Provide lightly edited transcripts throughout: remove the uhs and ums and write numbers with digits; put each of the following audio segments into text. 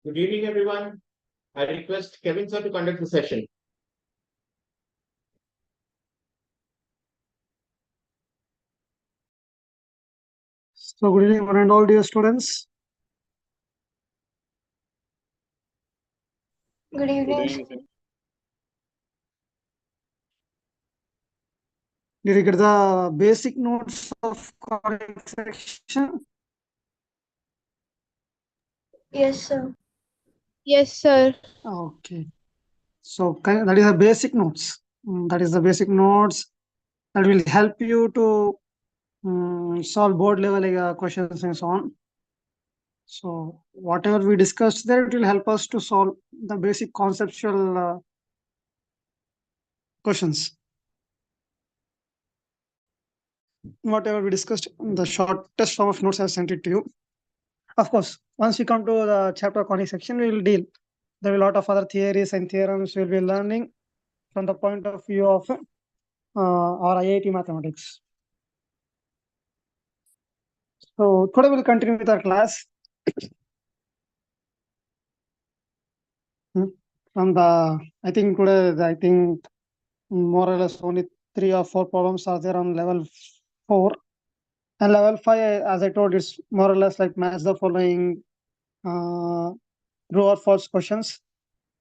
Good evening, everyone. I request Kevin sir to conduct the session. So, good evening, one and all dear students. Good evening. Did you get the basic notes of correct section? Yes, sir. Yes, sir. Okay. So, that is the basic notes. That is the basic notes that will help you to solve board level questions and so on. So, whatever we discussed there, it will help us to solve the basic conceptual questions. Whatever we discussed, the shortest form of notes I have sent it to you. Of course, once we come to the chapter conic section, we will deal. There are a lot of other theories and theorems we'll be learning from the point of view of our IIT mathematics. So today we'll continue with our class. From the, I think today, more or less only 3 or 4 problems are there on level 4. And level 5, as I told, it's more or less like match the following true or false questions.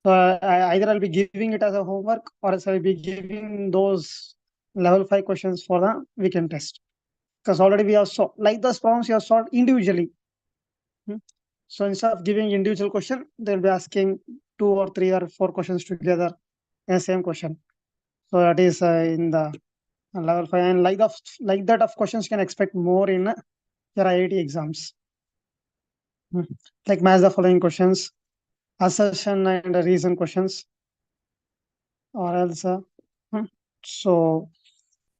So either I'll be giving it as a homework or else I'll be giving those level 5 questions for the weekend test. Because already we have solved, like those problems you have solved individually. So instead of giving individual question, they'll be asking 2 or 3 or 4 questions together in the same question. So that is in the level 5. And like that of questions you can expect more in your IIT exams. Like match the following questions, assertion and reason questions, or else so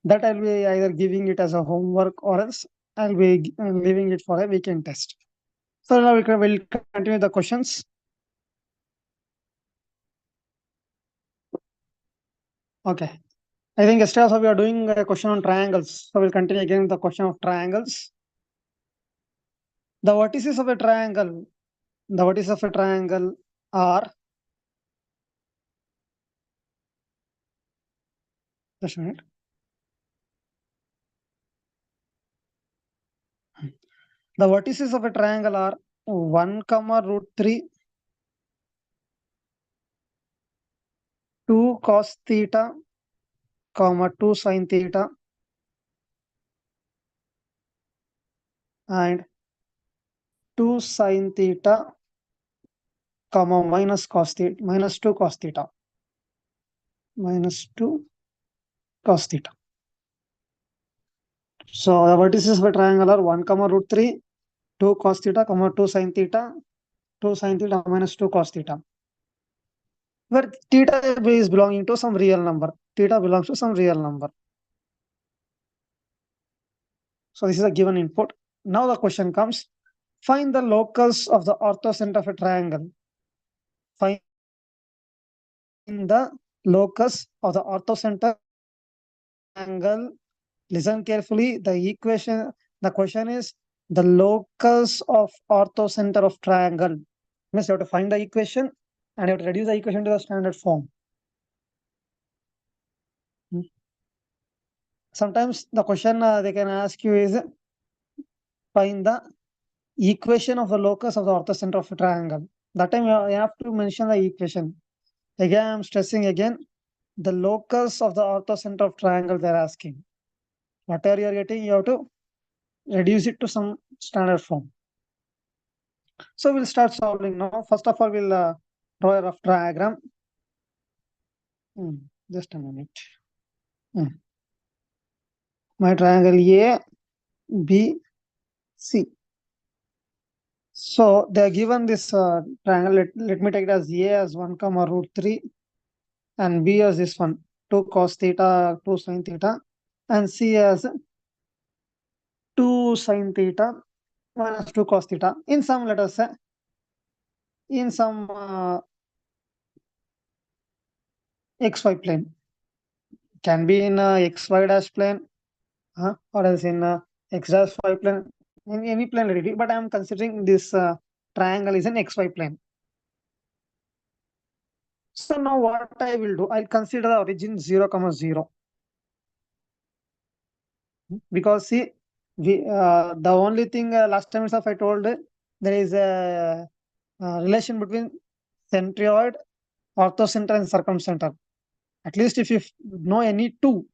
that I'll be either giving it as a homework or else I'll be leaving it for a weekend test. So now we'll continue the questions. Okay. I think yesterday also we are doing a question on triangles. So we'll continue again with the question of triangles. The vertices of a triangle are, just a minute. The vertices of a triangle are 1, root 3, 2 cos theta, 2 sin theta, and 2 sin theta, minus 2 cos theta, minus 2 cos theta. So the vertices of a triangle are 1, root 3, 2 cos theta, 2 sin theta, 2 sin theta minus 2 cos theta. Where theta is belonging to some real number. Theta belongs to some real number. So this is a given input. Now the question comes, find the locus of the orthocenter of a triangle. Find the locus of the orthocenter triangle. Listen carefully. The question is the locus of orthocenter of triangle. Means you have to find the equation and you have to reduce the equation to the standard form. Sometimes the question they can ask you is find the equation of the locus of the orthocenter of a triangle. That time you have to mention the equation. Again, I'm stressing again, the locus of the orthocenter of triangle they're asking. Whatever you're getting, you have to reduce it to some standard form. So we'll start solving now. First of all, we'll draw a rough diagram. Just a minute. My triangle A, B, C. So they are given this triangle. Let me take it as A as 1, root 3, and B as this one, 2 cos theta, 2 sin theta, and C as 2 sin theta minus 2 cos theta. In some, let us say, in some xy plane. Can be in xy dash plane, or else in x dash y plane, in any plane really. But I am considering this triangle is an xy plane. So now what I will do, I'll consider the origin 0, 0. Because see, the only thing last time itself I told there is a, relation between centroid, orthocenter, and circumcenter. At least if you know any two,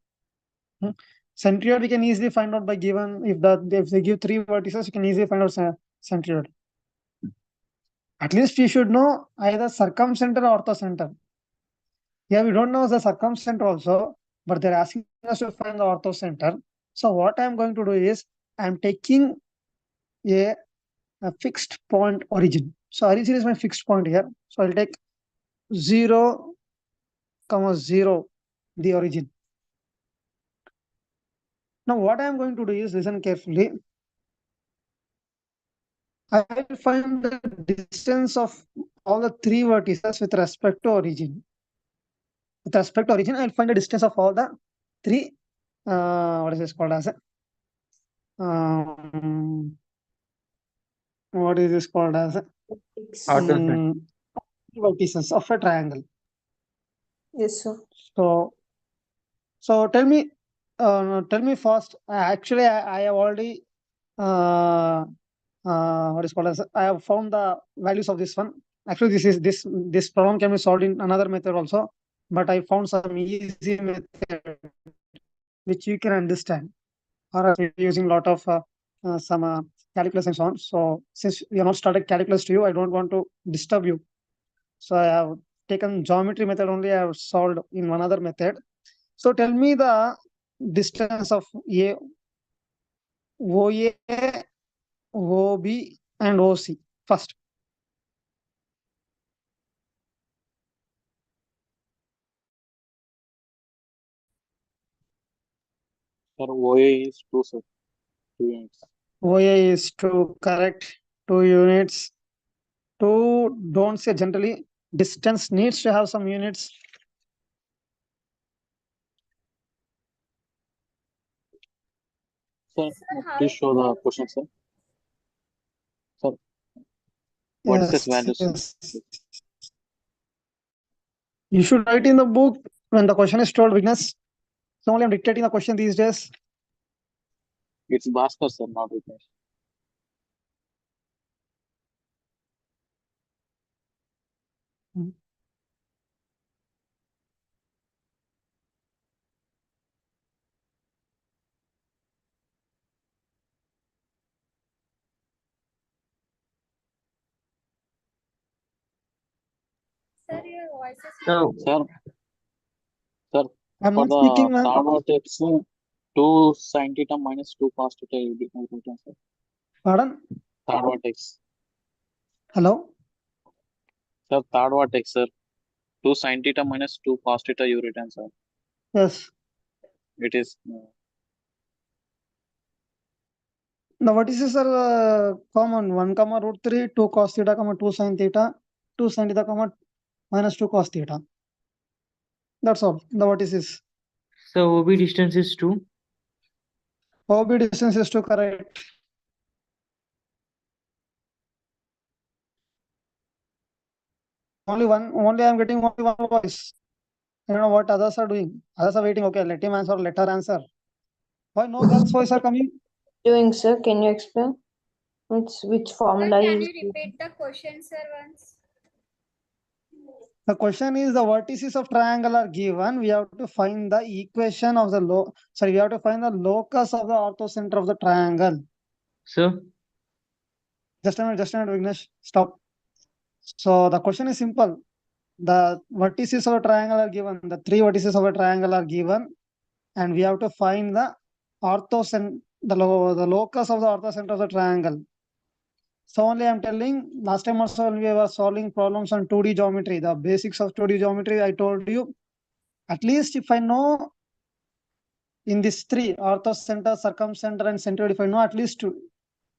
centroid we can easily find out by given if they give three vertices, you can easily find out centroid. At least you should know either circumcenter or orthocenter. Yeah, we don't know the circumcenter also, but they're asking us to find the orthocenter. So what I'm going to do is I'm taking a fixed point origin. So origin is my fixed point here. So I'll take 0, 0, the origin. Now what I'm going to do is listen carefully. I will find the distance of all the three vertices with respect to origin. With respect to origin, I'll find the distance of all the three. What is this called as? What is this called as? Vertices of a triangle. Yes, sir. So tell me first. Actually, I have already what is called as I have found the values of this one. Actually, this problem can be solved in another method also, but I found some easy method which you can understand, or using a lot of some calculus and so on. So since we have not started calculus to you, I don't want to disturb you. So I have taken geometry method only. I have solved in one other method. So tell me the distance of OA, OB, and OC first. Sir, OA is 2, sir. 2 units. OA is 2, correct. 2 units. 2, don't say generally. Distance needs to have some units. Sir, please show the question, sir. Sir, what is this value, sir? Yes. You should write in the book when the question is told, Vignesh. So only I'm dictating the question these days. It's Bhaskar, sir, not Vignesh. Sir, your voice is Sir, sir, I'm for not speaking, the man. third vertex, 2 sin theta minus 2 cos theta will be written, sir. Pardon? Third vertex. Hello? Sir, third vertex, sir. 2 sin theta minus 2 cos theta you written, sir. Yes. It is The vertices are common. 1, root 3, 2 cos theta, 2 sin theta, 2 sin theta, minus 2 cos theta. That's all. The vertices. So OB distance is 2. OB distance is 2, correct. Only I'm getting only one voice. I don't know what others are doing. Others are waiting. Okay, let him answer, let her answer. Why no girls' voice are coming? doing, sir. Can you explain? Which formula Can is you repeat the question, sir, once? The question is the vertices of triangle are given. We have to find the equation of the we have to find the locus of the orthocenter of the triangle. So Just a minute, Vignesh. Stop. So the question is simple. The vertices of a triangle are given. The 3 vertices of a triangle are given, and we have to find the orthocenter, the locus of the orthocenter of the triangle. So only I'm telling, last time also when we were solving problems on 2D geometry, the basics of 2D geometry, I told you, at least if I know in these 3, orthocenter, circumcenter, and centroid, if I know at least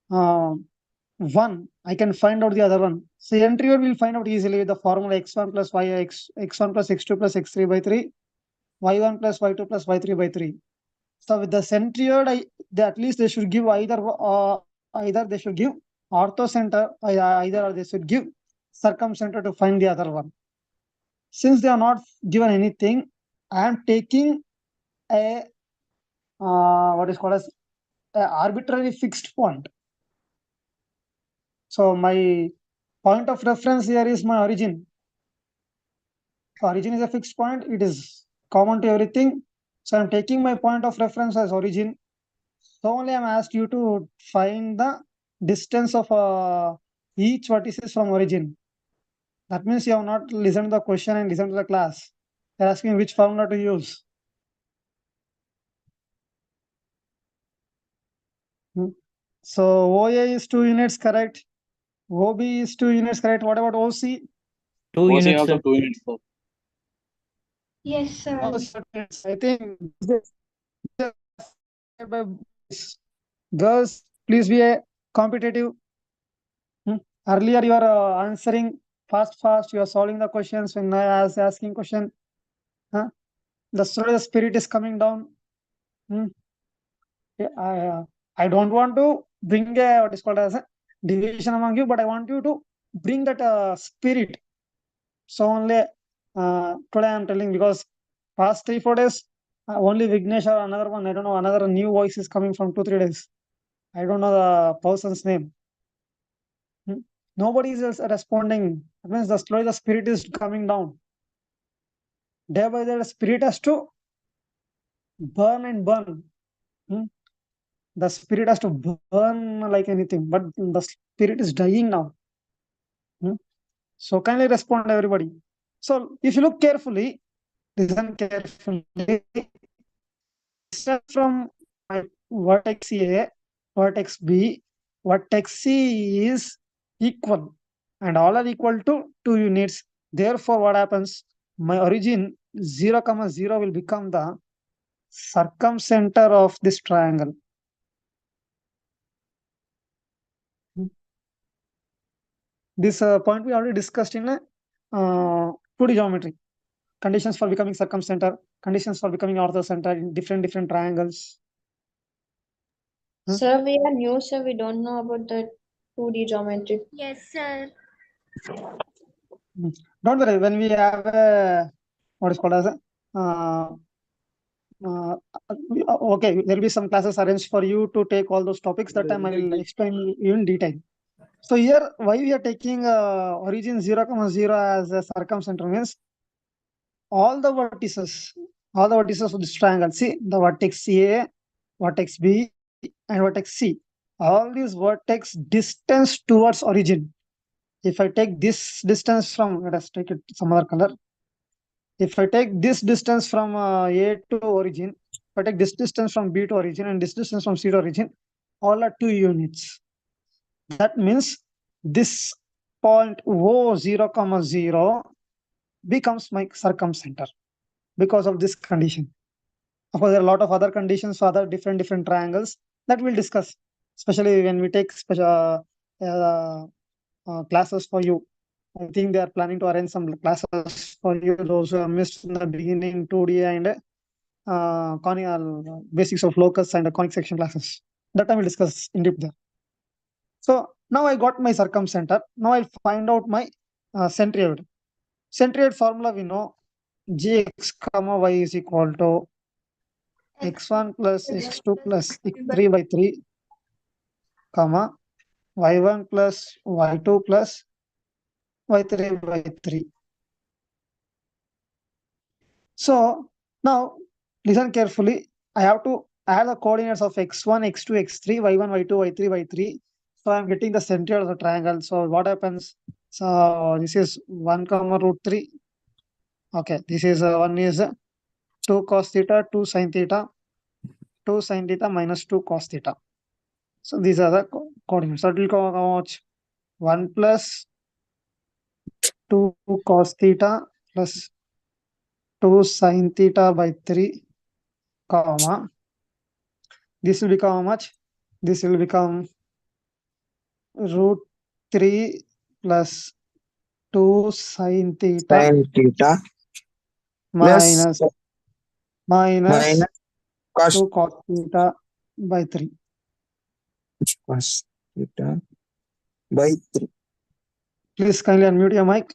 one, I can find out the other one. So centroid will find out easily with the formula x1 plus y, x1 plus x2 plus x3 by 3, y1 plus y2 plus y3 by 3. So with the centroid, at least they should give either they should give orthocenter, either they should give circumcenter to find the other one. since they are not given anything, I am taking a what is called as a arbitrary fixed point. So my point of reference here is my origin. So origin is a fixed point. It is common to everything. So I'm taking my point of reference as origin. So only I'm asked you to find the distance of each vertices from origin. That means you have not listened to the question and listened to the class. They're asking which formula to use. So OA is 2 units, correct? OB is 2 units, correct? What about OC? 2 OC units, also sir. 2 units, sir. Yes, sir. I think girls, please be a competitive. Earlier you are answering fast. You are solving the questions when I was asking question. The spirit is coming down. I don't want to bring a what is called as a division among you, but I want you to bring that spirit. So only today I am telling, because past 3-4 days only Vignesh or another one, I don't know, another new voice is coming from 2-3 days. I don't know the person's name. Nobody is responding. That means slowly the spirit is coming down. Day by day, the spirit has to burn and burn. The spirit has to burn like anything, but the spirit is dying now. So kindly respond, everybody. So if you look carefully, listen carefully. Start from vertex A, vertex B, vertex C is equal, and all are equal to 2 units. Therefore, what happens? My origin 0, 0 will become the circumcenter of this triangle. This point we already discussed in 2D geometry. Conditions for becoming circumcenter, conditions for becoming orthocenter in different triangles. Sir, we are new, sir. We don't know about the 2D geometry. Yes, sir. Don't worry, when we have a what is called as a okay, there will be some classes arranged for you to take all those topics. That time I will explain you in detail. So here, why we are taking origin 0, 0 as a circumcenter means all the vertices of this triangle. See the vertex A, vertex B, and vertex C. All these vertex distance towards origin. If I take this distance from, let us take it some other color. If I take this distance from A to origin, if I take this distance from B to origin and this distance from C to origin, all are 2 units. That means this point O 0, 0 becomes my circumcenter because of this condition. Of course, there are a lot of other conditions for other different triangles that we'll discuss, especially when we take special classes for you. I think they are planning to arrange some classes for you, those who have missed in the beginning 2D and basics of locus and conic section classes. That time we'll discuss in depth there. So now I got my circumcenter. Now I'll find out my centroid. Centroid formula we know, gx comma y is equal to x1 plus x2 plus x3 by 3, comma y1 plus y2 plus y3 by 3. So now listen carefully. I have to add the coordinates of x1, x2, x3, y1, y2, y3, y3. So I'm getting the center of the triangle. So what happens? So this is 1 comma root 3. Okay, this is 1 is 2 cos theta, 2 sin theta, 2 sin theta minus 2 cos theta. So these are the coordinates. So it will come how much? 1 plus 2 cos theta plus 2 sin theta by 3, comma. This will become how much? This will become root 3 plus 2 sin theta Sin theta minus plus minus cos 2 cos theta by 3. cos theta by 3. Please kindly unmute your mic.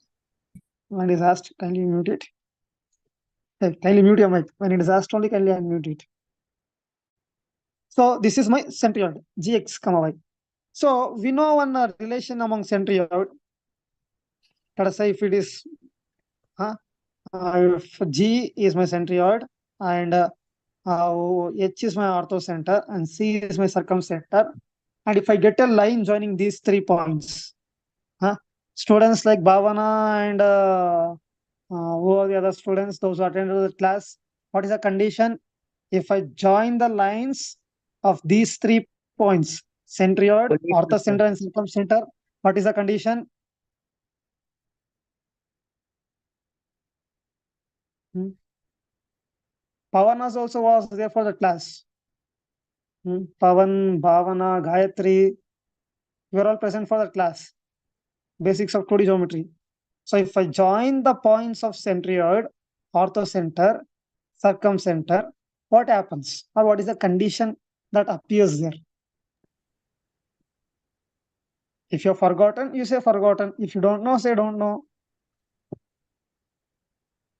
When it is asked, kindly mute it. Hey, kindly mute your mic. When it is asked only, kindly unmute it. So this is my centroid, Gx, y. So we know one relation among centroid. Let us say if it is, if G is my centroid and H is my orthocenter and C is my circumcenter, and if I get a line joining these 3 points, students like Bhavana and who are the other students, those who attended the class, what is the condition? If I join the lines of these 3 points, centroid, orthocenter and circumcenter, what is the condition? Pavanas also was there for the class. Pavan, Bhavana, Gayatri, we are all present for the class. Basics of 2D geometry. So if I join the points of centroid, orthocenter, circumcenter, what happens? Or what is the condition that appears there? If you're forgotten, you say forgotten. If you don't know, say don't know.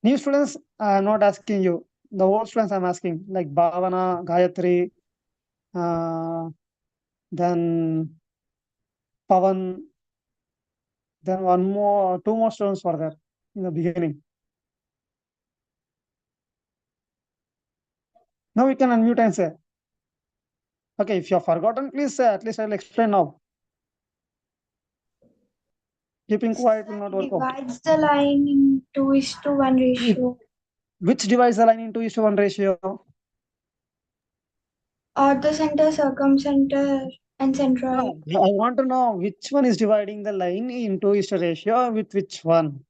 New students, I'm not asking you. The old students I'm asking, like Bhavana, Gayatri, then Pavan, then 2 more students were there in the beginning. Now we can unmute and say. Okay, if you're forgotten, please say, at least I'll explain now. Keeping quiet will not work out. Divides the line in 2:1 ratio. Which divides the line in 2:1 ratio? Orthocenter, circumcenter, and centroid. I want to know which one is dividing the line in 2:1 ratio with which one?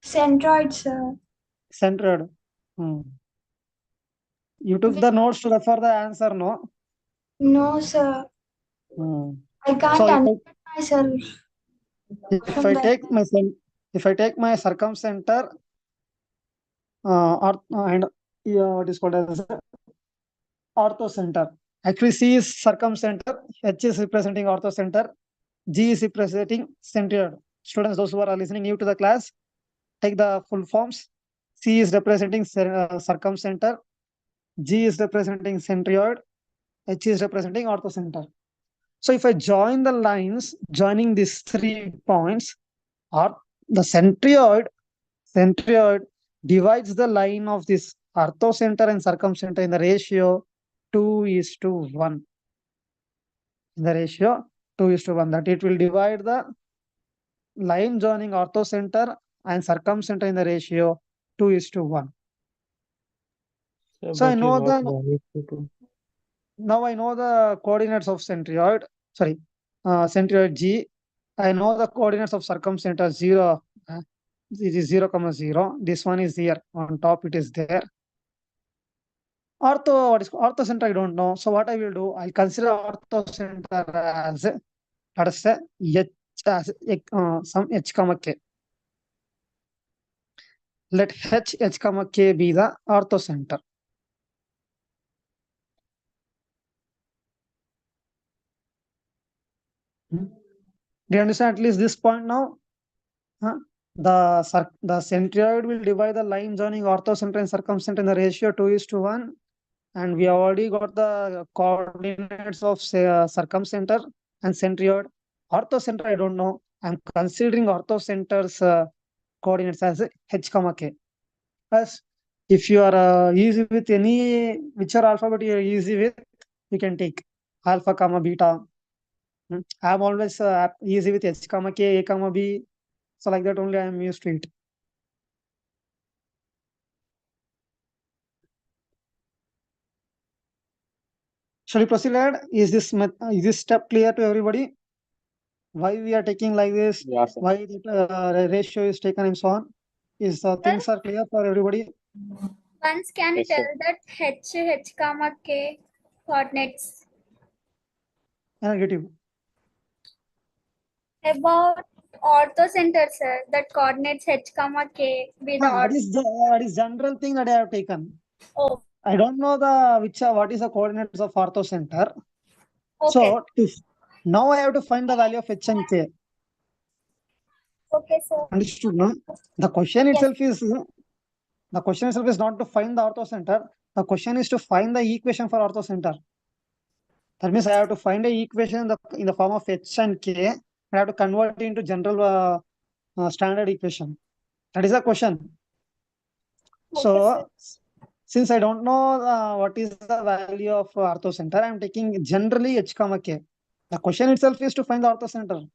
Centroid, sir. Centered. You took the notes to refer the answer, no? No, sir. I can't So understand myself. if I take my circumcenter and what is called as orthocenter. Actually, C is circumcenter, H is representing orthocenter, G is representing centroid. Students, those who are listening new to the class, take the full forms. C is representing circumcenter, G is representing centroid, H is representing orthocenter. So if I join the lines joining these 3 points, or the centroid divides the line of this orthocenter and circumcenter in the ratio 2:1. In the ratio 2:1, that it will divide the line joining orthocenter and circumcenter in the ratio 2:1. So I know now I know the coordinates of centroid. Sorry, centroid G. I know the coordinates of circumcenter 0. It is 0, 0. This one is here on top. It is there. What is orthocenter? I don't know. So what I will do? I'll consider orthocenter as, let us say, some H, K. Let H, K be the orthocenter. Do you understand at least this point now? The centroid will divide the line joining orthocenter and circumcenter in the ratio 2:1. And we already got the coordinates of circumcenter and centroid. Orthocenter, I don't know. I'm considering orthocenter's coordinates as H, K. As if you are easy with any whichever alphabet you are easy with, you can take alpha, beta. I'm always easy with H, K, A, B. So like that only I am used to it. Shall we proceed ahead? Is this step clear to everybody? Why we are taking like this? Yeah, sir. Why the ratio is taken and so on? Is things are clear for everybody? Once can you Yes, sir. tell that H, K coordinates I'll get you. about orthocenter, sir? That coordinates H, K with That is general thing that I have taken. Oh, I don't know what is the coordinates of orthocenter. okay. So now I have to find the value of H and K. Okay, sir. Understood, no? The question itself is not to find the orthocenter. The question is to find the equation for orthocenter. That means I have to find a equation in the form of h and k. I have to convert it into general standard equation. That is the question. So, since I don't know what is the value of orthocenter, I am taking generally h comma k. The question itself is to find the orthocenter.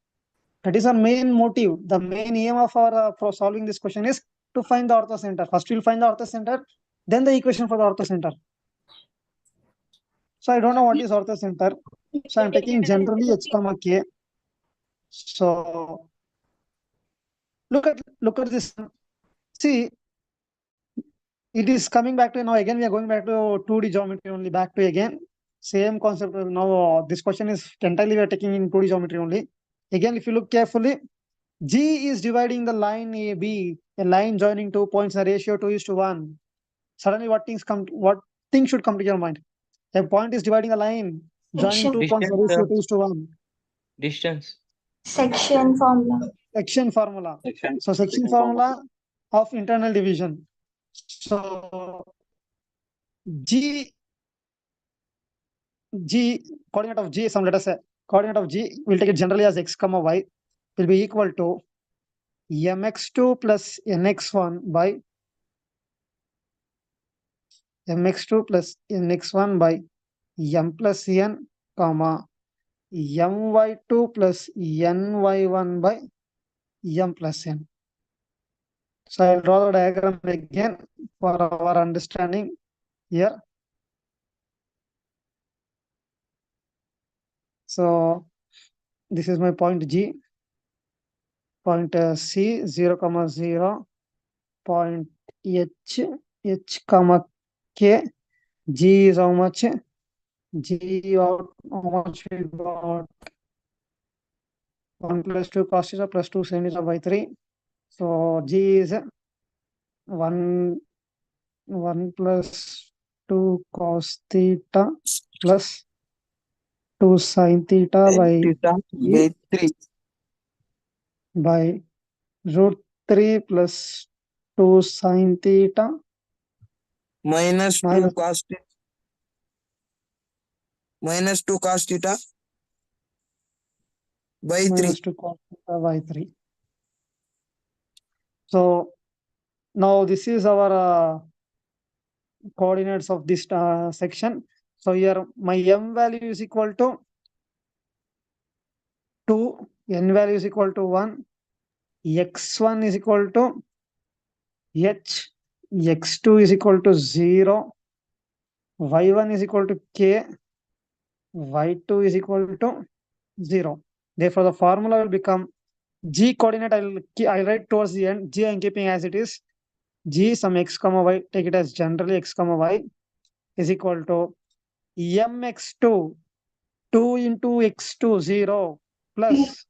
That is our main motive. The main aim of our for solving this question is to find the orthocenter. First, we'll find the orthocenter, then the equation for the orthocenter. So I don't know what is orthocenter. So I'm taking generally h comma k. So look at this. See, it is coming back to now again. We are going back to 2D geometry only. Back to again same concept. Now this question is entirely we are taking in 2D geometry only. Again, if you look carefully, G is dividing the line AB, a line joining 2 points, a ratio 2:1. Suddenly, what things should come to your mind? A point is dividing a line, joining 2 points, a Distance, ratio sir. 2:1. Distance. Section formula. Section formula. Section. So section formula of internal division. So G coordinate of G, let us say coordinate of G, we'll take it generally as x comma y, will be equal to mx2 plus nx1 by mx2 plus nx1 by m plus n, comma my2 plus ny1 by m plus n. So I'll draw the diagram again for our understanding here. So this is my point G, point C 0, 0, point H comma K. G is how much? G out how much we got? 1 plus 2 cos theta plus 2 sin theta by 3. So G is 1 plus 2 cos theta plus 2 sin theta by theta by 3 by root 3 plus 2 sin theta minus 2 minus cos theta minus 2 cos theta by 3. minus 2 cos theta by 3. So now this is our coordinates of this section. So here my m value is equal to 2, n value is equal to 1, x1 is equal to h, x2 is equal to 0, y1 is equal to k, y2 is equal to 0. Therefore, the formula will become G coordinate. I'll write towards the end. G I'm keeping as it is. G some x comma y. Take it as generally x comma y is equal to mx2 2 into x2 0 plus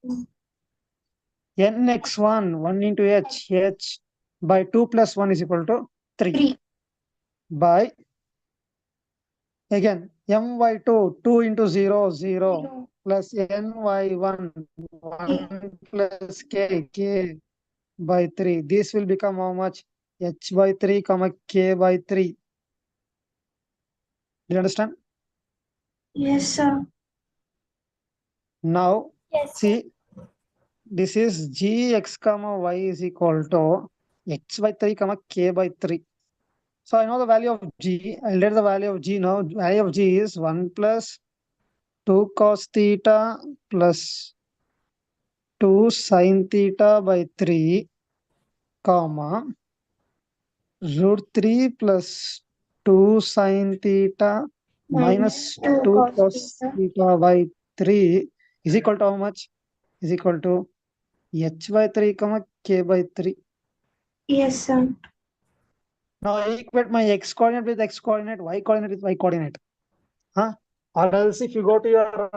nx1 1 into h by 2 plus 1 is equal to 3 by again my2 2 into 0 0 plus ny1 1 plus k by 3. This will become how much? H by 3 comma k by 3. Do you understand? Yes, sir. Now Yes. see, this is gx comma y is equal to x by 3 comma k by 3. So I know the value of g. I'll get the value of g now. Value of g is 1 plus 2 cos theta plus 2 sin theta by 3, comma root 3 plus 2 sin theta minus 2 cos theta by 3 is equal to how much? Is equal to h by 3 comma k by 3. Yes, sir. Now I equate my x coordinate with x coordinate, y coordinate with y coordinate. Or else if you go to your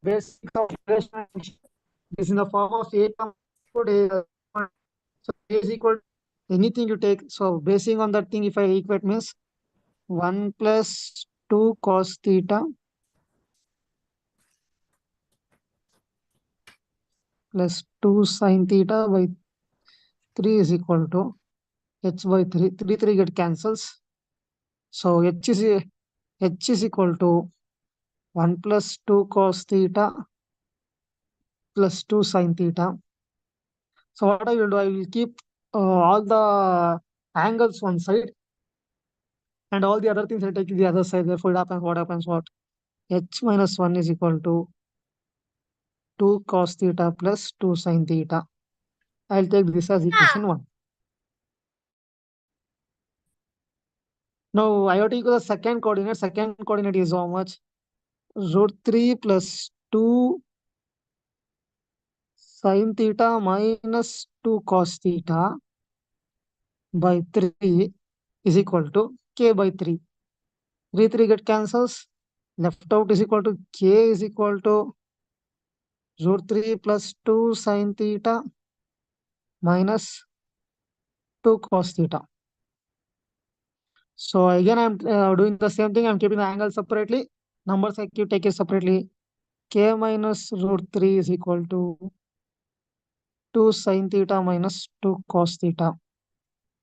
basics of relationship, this is in the form of a comma to a. So a is equal to anything you take. So basing on that thing, if I equate means 1 plus 2 cos theta plus 2 sine theta by 3 is equal to h by 3. 3 get cancels. So h is equal to 1 plus 2 cos theta plus 2 sine theta. So what I will do, I will keep all the angles one side and all the other things I take the other side. Therefore, what happens? H minus 1 is equal to 2 cos theta plus 2 sine theta. I'll take this as equation 1. Now, I have to equal the second coordinate. Second coordinate is how much? Root 3 plus 2 sine theta minus 2 cos theta by 3 is equal to k by 3. 3 get cancels. Left out is equal to k is equal to root 3 plus 2 sine theta minus 2 cos theta. So again, I'm doing the same thing. I'm keeping the angle separately. Numbers I keep take it separately. K minus root 3 is equal to 2 sine theta minus 2 cos theta.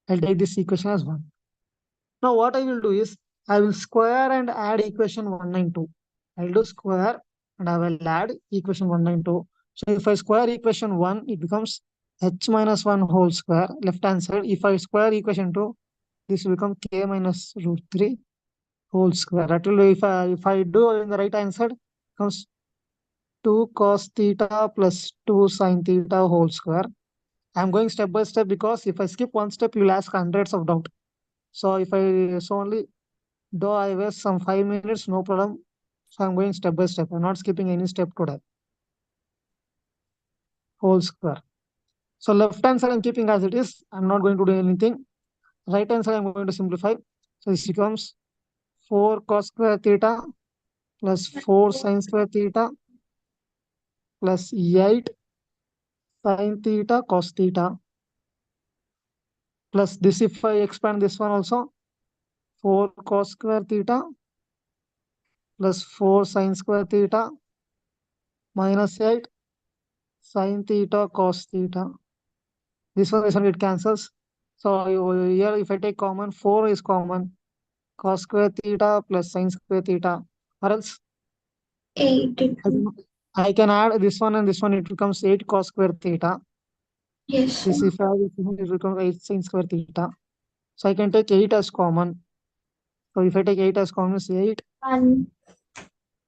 I'll take this equation as 1. Now what I will do is, I will square and add equation 1 and 2. I'll do square and I will add equation 1 and 2. So if I square equation 1, it becomes h minus 1 whole square, left hand side. If I square equation 2, this will become k minus root 3 whole square. That will, if I do in the right hand side, comes 2 cos theta plus 2 sine theta whole square. I'm going step by step because if I skip one step, you'll ask hundreds of doubt. So if I only do I waste some 5 minutes, no problem. So I'm going step by step. I'm not skipping any step today. Whole square. So left hand side I'm keeping as it is. I'm not going to do anything. Right hand side I'm going to simplify. So this becomes 4 cos square theta plus 4 sine square theta plus 8 sine theta cos theta plus this, if I expand this one also, 4 cos square theta plus 4 sine square theta minus 8 sine theta cos theta. This one it cancels. So here if I take common, 4 is common. Cos square theta plus sine square theta. Or else 8. I can add this one and this one, it becomes 8 cos square theta. Yes, This, sir. if I add this one, it becomes 8 sine square theta. So I can take 8 as common. So if I take 8 as common, it's 8 1.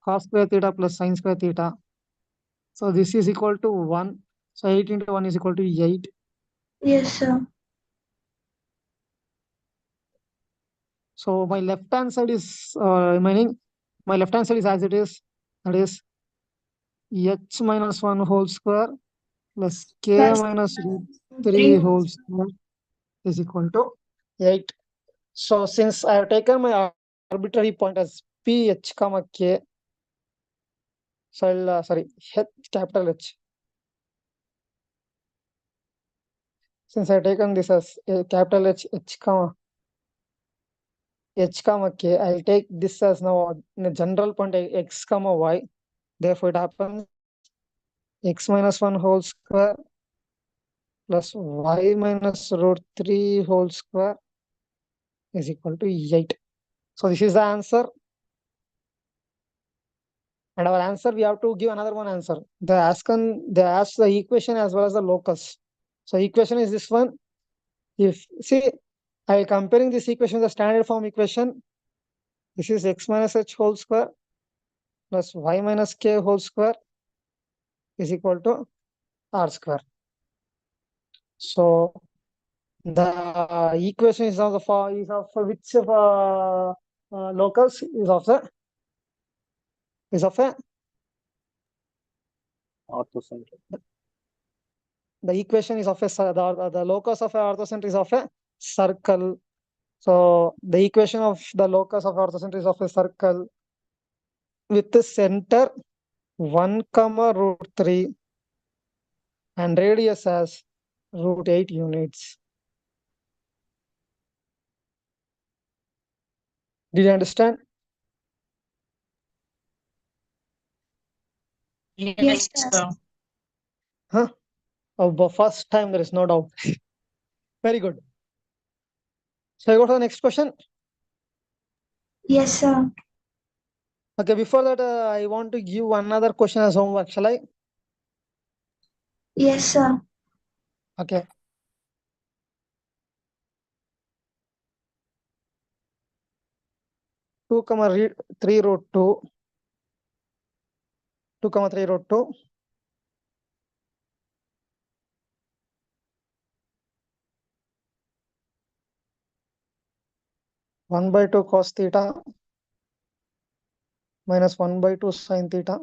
cos square theta plus sine square theta. So this is equal to 1. So 8 into 1 is equal to 8. Yes, sir. So my left hand side is remaining. My left hand side is as it is. That is h minus 1 whole square plus k Plus minus root 3 3. whole square is equal to 8. So since I have taken my arbitrary point as p h comma k, so I'll h, capital H. Since I have taken this as capital H comma k, I'll take this as now in the general point x comma y. Therefore, it happens x minus 1 whole square plus y minus root 3 whole square is equal to 8. So this is the answer. And our answer, we have to give another one answer. They ask the equation as well as the locus. So equation is this one. If see, I comparing this equation, the standard form equation. This is x minus h whole square plus y minus k whole square is equal to r square. So the equation is of which locus is of a Orthocenter. the equation is of the locus of a orthocenter is of a circle. So the equation of the locus of orthocenter is of a circle with the center 1 comma root 3 and radius as root 8 units. Did you understand? Yes, sir. Huh? The first time, there is no doubt. Very good. So I go to the next question. Yes, sir. Okay, before that, I want to give another question as homework. Shall I? Yes, sir. Okay. Two comma 3 root 2. 2 comma 3 root 2. One by 2 cos theta minus 1 by 2 sin theta.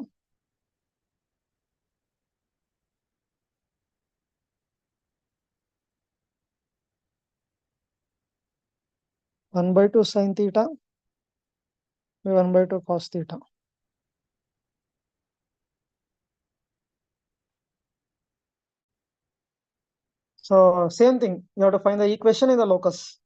One by 2 sin theta by 1 by 2 cos theta. So same thing. You have to find the equation in the locus.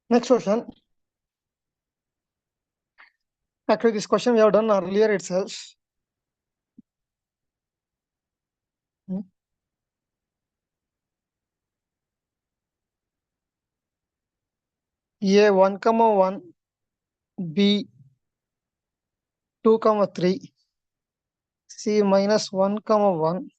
Next question. Actually, this question we have done earlier itself. A 1 comma 1, B 2 comma 3, C minus 1 comma 1.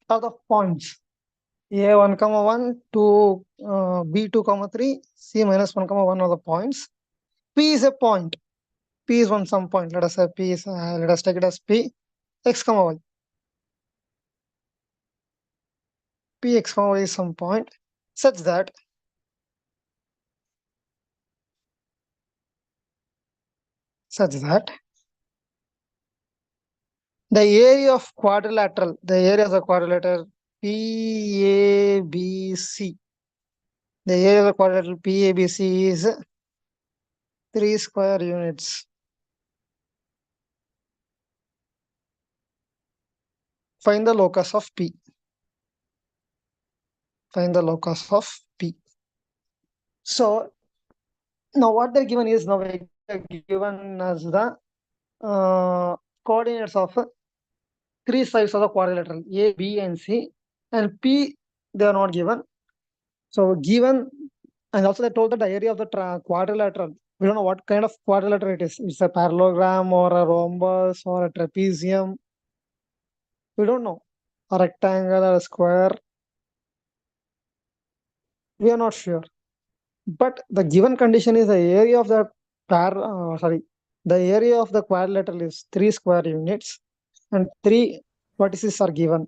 Are the points. A 1 comma 1, 2, B 2 comma 3, C minus 1 comma 1 are the points. P is a point. P is one some point. Let us say P is, let us take it as P x comma y. P x comma y is some point such that the area of quadrilateral, the area of the quadrilateral PABC, the area of the quadrilateral PABC is 3 square units. Find the locus of P. Find the locus of P. So now what they're given is, now given as the coordinates of 3 sides of the quadrilateral A, B, and C, and P they are not given. So given, and also they told that the area of the quadrilateral, we don't know what kind of quadrilateral it is. It's a parallelogram or a rhombus or a trapezium. We don't know. A rectangle or a square. We are not sure. But the given condition is the area of the the area of the quadrilateral is 3 square units and 3 vertices are given.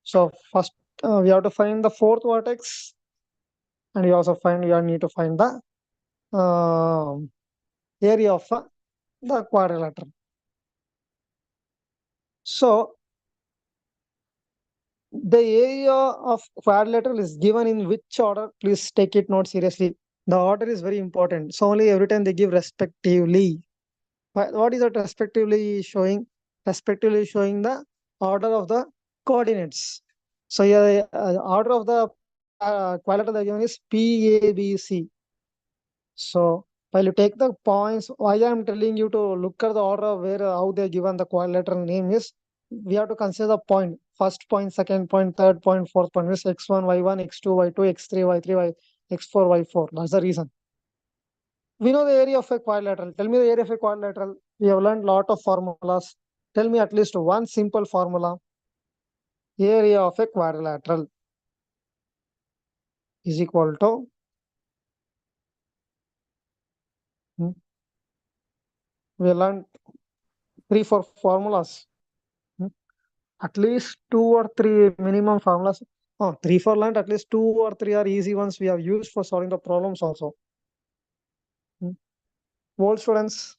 So first we have to find the fourth vertex, and we also need to find the area of the quadrilateral. So the area of quadrilateral is given in which order? Please take it note seriously. The order is very important. So only every time they give respectively. What is that respectively showing? Respectively showing the order of the coordinates. So here order of the quadrilateral they given is PABC. So while you take the points, why I am telling you to look at the order of where how they given the quadrilateral name is, we have to consider the point. First point, second point, third point, fourth point is x1, y1, x2, y2, x3, y3, x4, y4. That's the reason. We know the area of a quadrilateral. Tell me the area of a quadrilateral. We have learned a lot of formulas. Tell me at least one simple formula. Area of a quadrilateral is equal to we learned 3-4 formulas. At least 2 or 3 minimum formulas. 3-4 learned, at least 2 or 3 are easy ones we have used for solving the problems also. Old students,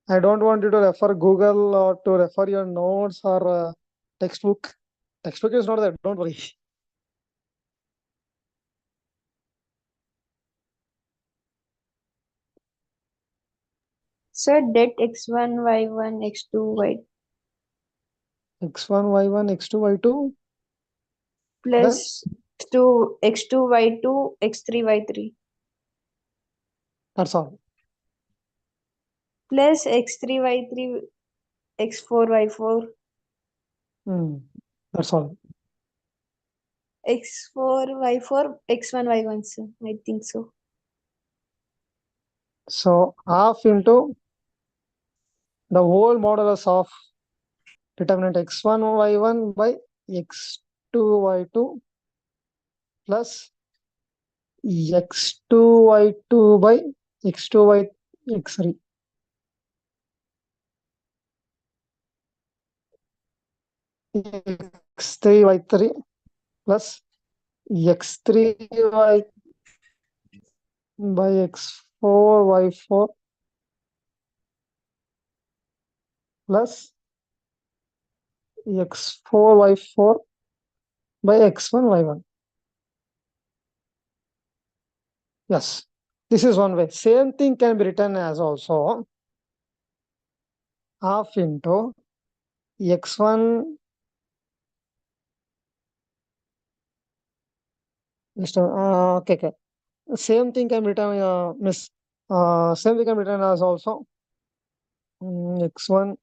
I don't want you to refer Google or to refer your notes or textbook. Textbook is not there, don't worry. Sir, det x1, y1, x2, y X1, Y1, X2, Y2. plus x2, y2, x3, y3 That's all. plus x3, y3, x4, y4, That's all. x4, y4, x1, y1, sir. I think so. So half into the whole modulus of determinant x1, y1 by x2, y2 plus x2, y2 by x2, y, x3. X3, y3 plus x3, y by x4, y4 plus x4, y4 by x1, y1. Yes, this is one way. Same thing can be written as also half into x1. Okay. Same thing can be written, same thing can be written as also x1,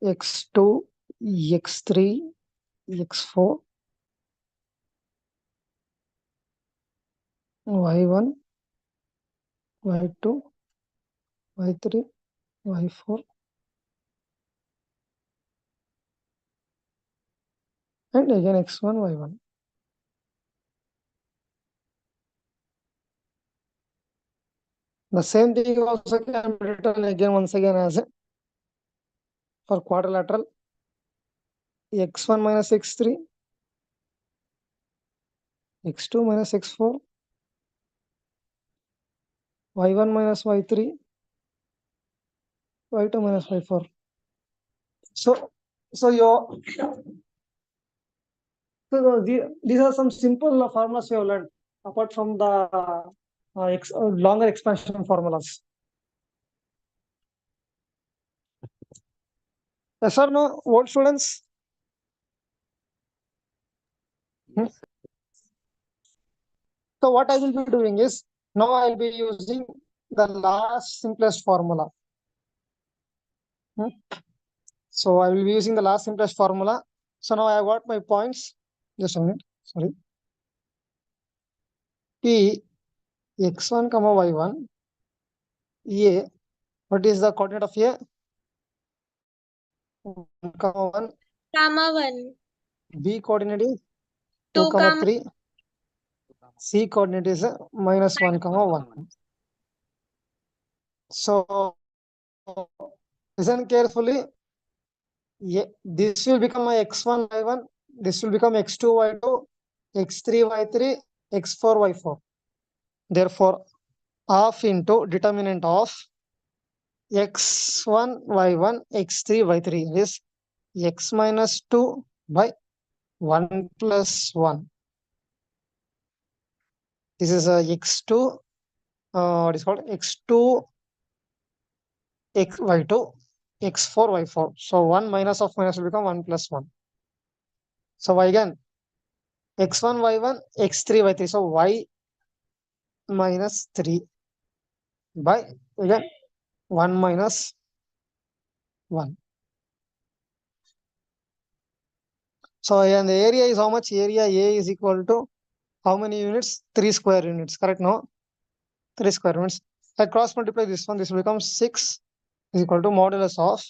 x2, x3, x4, y1, y2, y3, y4, and again x1, y1. The same thing also can be written again once again as for quadrilateral x1 minus x3, x2 minus x4, y1 minus y3, y2 minus y4. So these are some simple formulas you have learned apart from the longer expansion formulas. Yes or no, what students? So what I will be doing is, now I will be using the last simplest formula. So I will be using the last simplest formula. So now I got my points. Just a minute. Sorry. P x1 comma y1. A. What is the coordinate of A? 1, comma 1. Comma 1. B coordinate is 2, 2, comma 3. C coordinate is minus 1, comma 1. So listen carefully. This will become my x1, y1. This will become x2, y2, x3, y3, x4, y4. Therefore, half into determinant of x1, y1, x3, y3 is x minus 2 by 1 plus 1. This is a x2, what is called x2, y2, x4, y4. So 1 minus of minus will become 1 plus 1. So again, x1, y1, x3, y3. So y minus 3 by again 1 minus 1. So and the area is how much? Area A is equal to how many units? 3 square units. Correct? No? 3 square units. I cross multiply this one. This will become 6 is equal to modulus of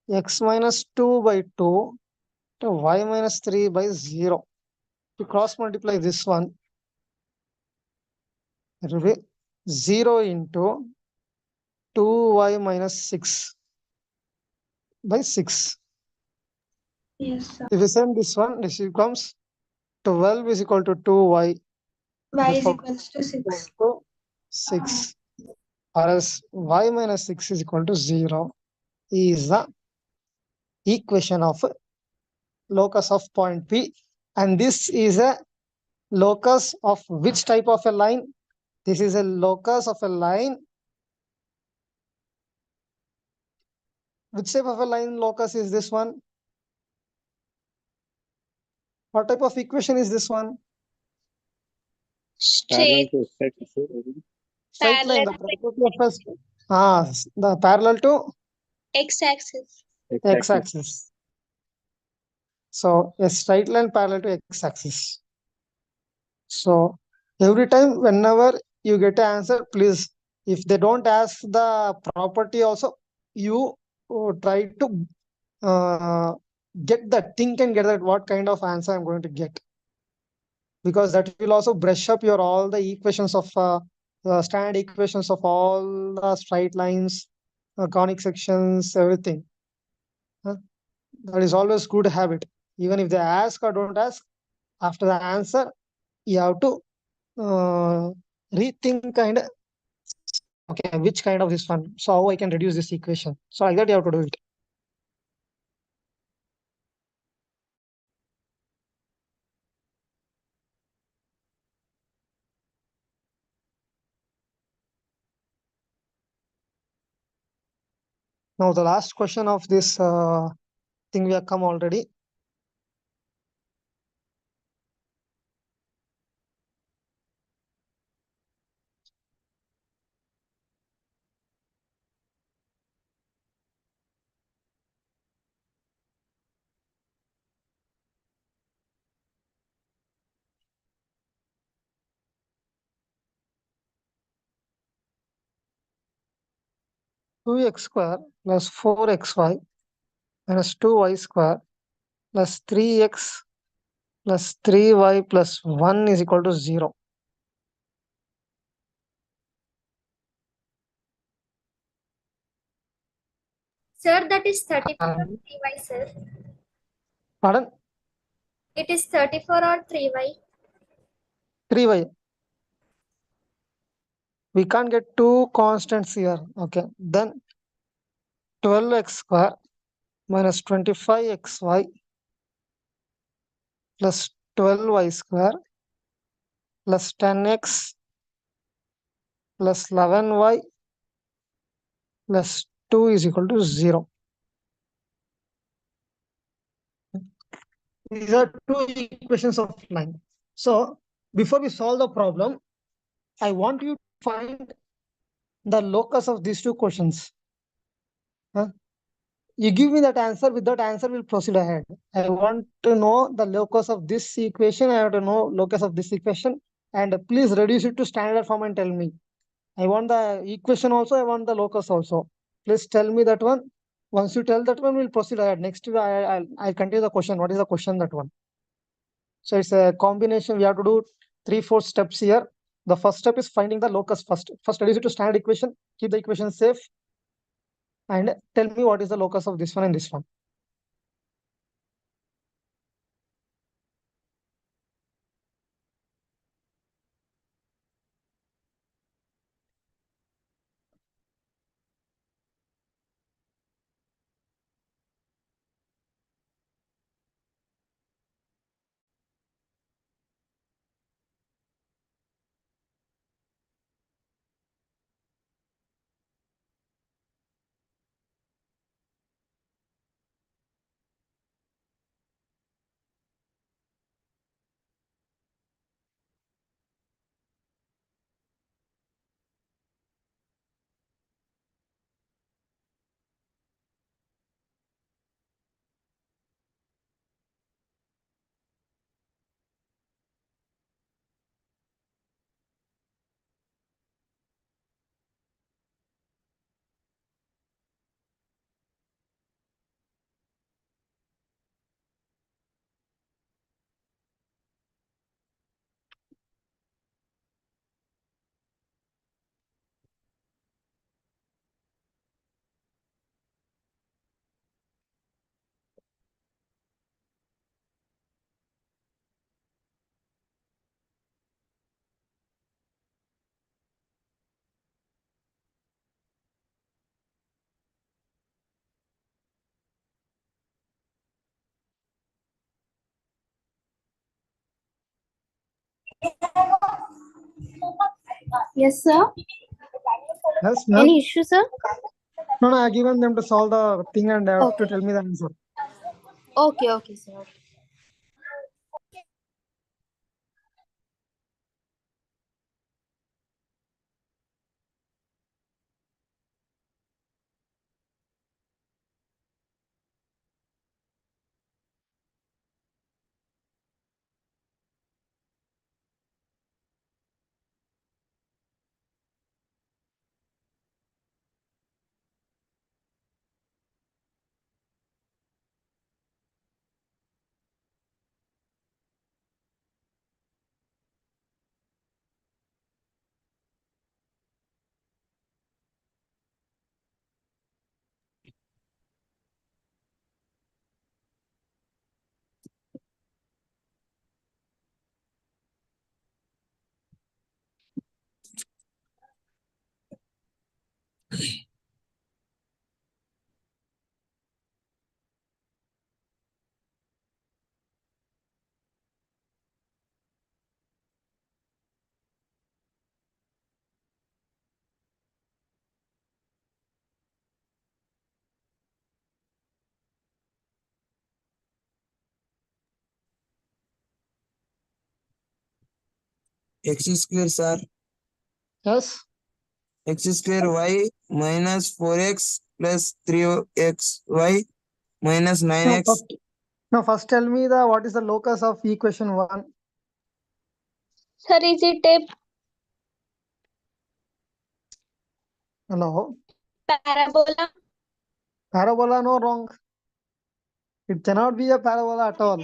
x minus 2 by 2 to y minus 3 by 0. To cross multiply this one, it will be 0 into 2y minus 6 by 6. Yes, sir. If you send this one, this becomes 12 is equal to 2y. Y is Therefore, equals to 6. equal to 6. whereas y minus 6 is equal to 0 is the equation of locus of point P, and this is a locus of which type of a line? This is a locus of a line. Which type of a line locus is this one? What type of equation is this one? Parallel Straight. to x-axis, sir. Straight line. The property of the parallel to X-axis. X-axis. x-axis. So a straight line parallel to x-axis. So every time whenever you get an answer, please, if they don't ask the property also, you try to get that, think and get that what kind of answer I'm going to get. Because that will also brush up your all the equations of the standard equations of all the straight lines, conic sections, everything. That is always good habit. Even if they ask or don't ask, after the answer, you have to rethink and okay, which kind of this one? So how I can reduce this equation? So like that you have to do it. Now the last question of this thing we have come already. Two x square plus 4xy minus 2y square plus 3x plus 3y plus 1 is equal to 0. Sir, that is 34 or Um, 3y, sir. Pardon? It is 34 or 3y. 3y. We can't get two constants here. Okay. Then 12x square minus 25xy plus 12y square plus 10x plus 11y plus 2 is equal to 0. These are two equations of line. So before we solve the problem, I want you to find the locus of these two questions. You give me that answer, with that answer we'll proceed ahead. I want to know the locus of this equation, I have to know locus of this equation, and please reduce it to standard form and tell me. I want the equation also, I want the locus also. Please tell me that one. Once you tell that one, we'll proceed ahead. Next, I'll continue the question. What is the question, that one? So it's a combination. We have to do 3-4 steps here. The first step is finding the locus first. First, reduce it to standard equation. Keep the equation safe. And tell me what is the locus of this one and this one. Yes, sir. Yes, ma'am. Any issue, sir? No, I given them to solve the thing and they have to Okay. tell me the answer. Okay, sir. X square, sir. Yes. X square y minus 4x plus 3xy minus No, 9x. first tell me what is the locus of equation 1. Sir, is it a Hello. parabola? Parabola, no, wrong. It cannot be a parabola at all.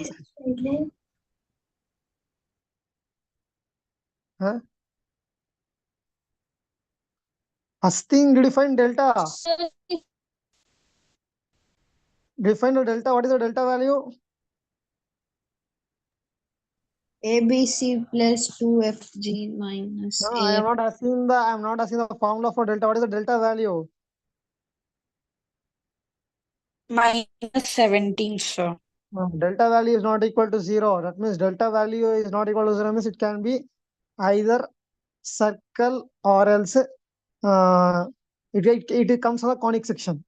Huh? First thing, define delta. Sir, Define the delta. What is the delta value? ABC plus 2FG minus No, I am not asking the formula for delta. What is the delta value? minus 17, sir. No, delta value is not equal to 0. That means delta value is not equal to 0 means it can be either circle or else it comes from the conic section.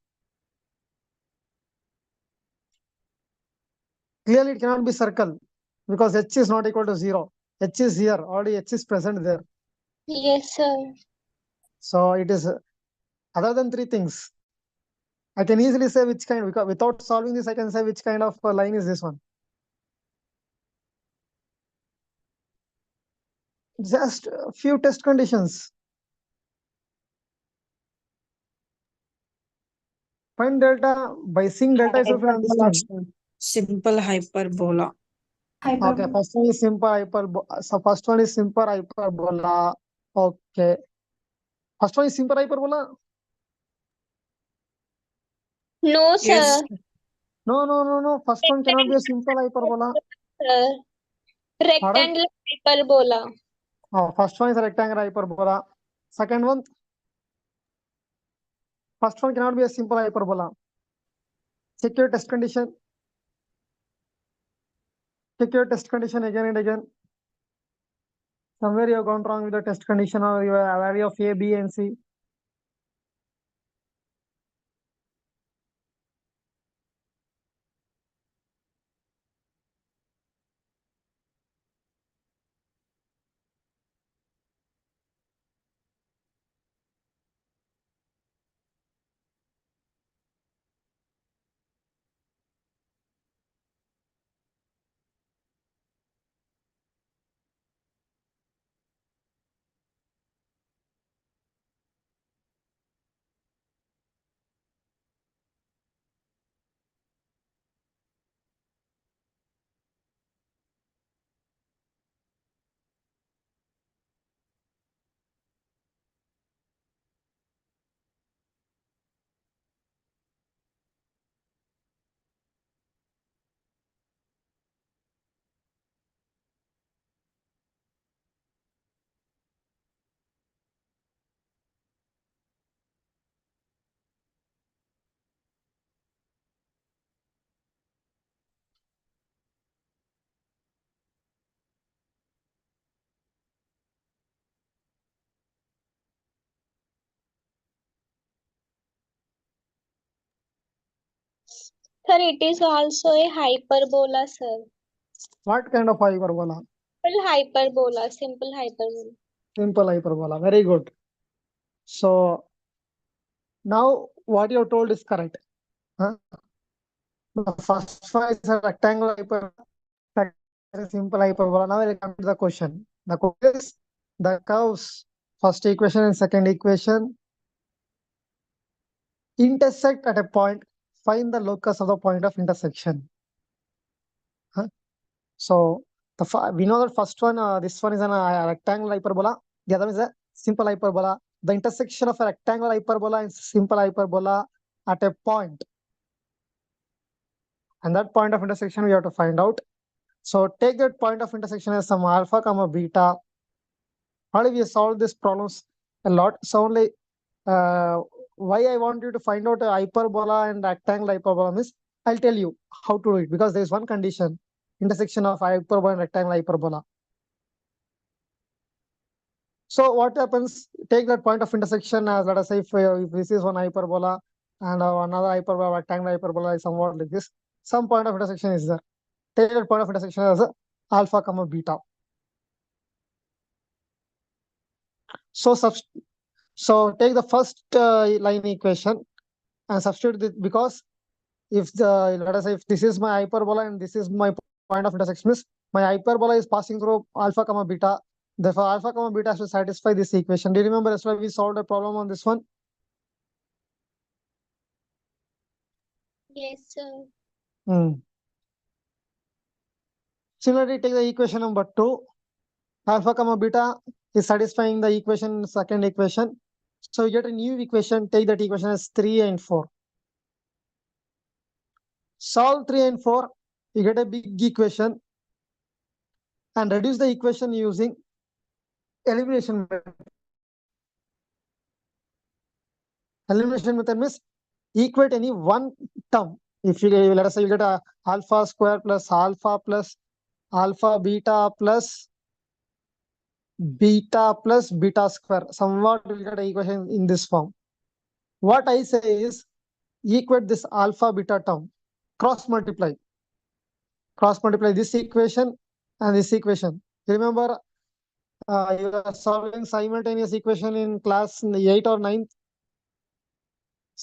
Clearly it cannot be circle because h is not equal to 0. H is here, already h is present there. yes, sir. So it is other than three things. I can easily say which kind, because without solving this, I can say which kind of line is this one. Just a few test conditions. Find delta by seeing delta itself and Hyperbola, understand. sir. Simple hyperbola. Okay, first one is simple hyperbola. So first one is simple hyperbola. Okay. First one is simple hyperbola. No, Yes, sir. No. First one cannot be a simple hyperbola. Sir. Pardon? Rectangular hyperbola. Oh, first one is a rectangular hyperbola. Second one, first one cannot be a simple hyperbola. Check your test condition. Check your test condition again and again. Somewhere you have gone wrong with the test condition or your value of A, B, and C. Sir, it is also a hyperbola, sir. What kind of hyperbola? Simple hyperbola. Simple hyperbola. Very good. So now what you have told is correct. Huh? The first one is a rectangular hyperbola, second is a simple hyperbola. Now we'll come to the question. The question is the curves, first equation and second equation, intersect at a point. Find the locus of the point of intersection. Huh? So we know that first one, this one is a rectangular hyperbola. The other one is a simple hyperbola. The intersection of a rectangular hyperbola and simple hyperbola at a point. And that point of intersection we have to find out. So take that point of intersection as some alpha comma beta. How do we solve these problems a lot? So only why I want you to find out a hyperbola and rectangular hyperbola is I'll tell you how to do it, because there is one condition, intersection of hyperbola and rectangular hyperbola. So what happens, take that point of intersection as, let us say, if this is one hyperbola and another hyperbola, rectangular hyperbola is somewhat like this, some point of intersection is there. Take that point of intersection as a alpha comma beta. So take the first line equation and substitute it, because if let us say if this is my hyperbola and this is my point of intersection, means my hyperbola is passing through alpha comma beta. Therefore, alpha comma beta has to satisfy this equation. Do you remember that's why we solved a problem on this one? Yes, sir. Similarly, take the equation number 2. Alpha comma beta is satisfying the equation, second equation. So you get a new equation. Take that equation as 3 and 4. Solve 3 and 4. You get a big equation and reduce the equation using elimination method. Elimination method means equate any one term. If you let us say you get a alpha square plus alpha beta plus beta square. Somewhat you will get an equation in this form. What I say is equate this alpha beta term, cross multiply this equation and this equation. Remember, you are solving simultaneous equation in class 8 or 9.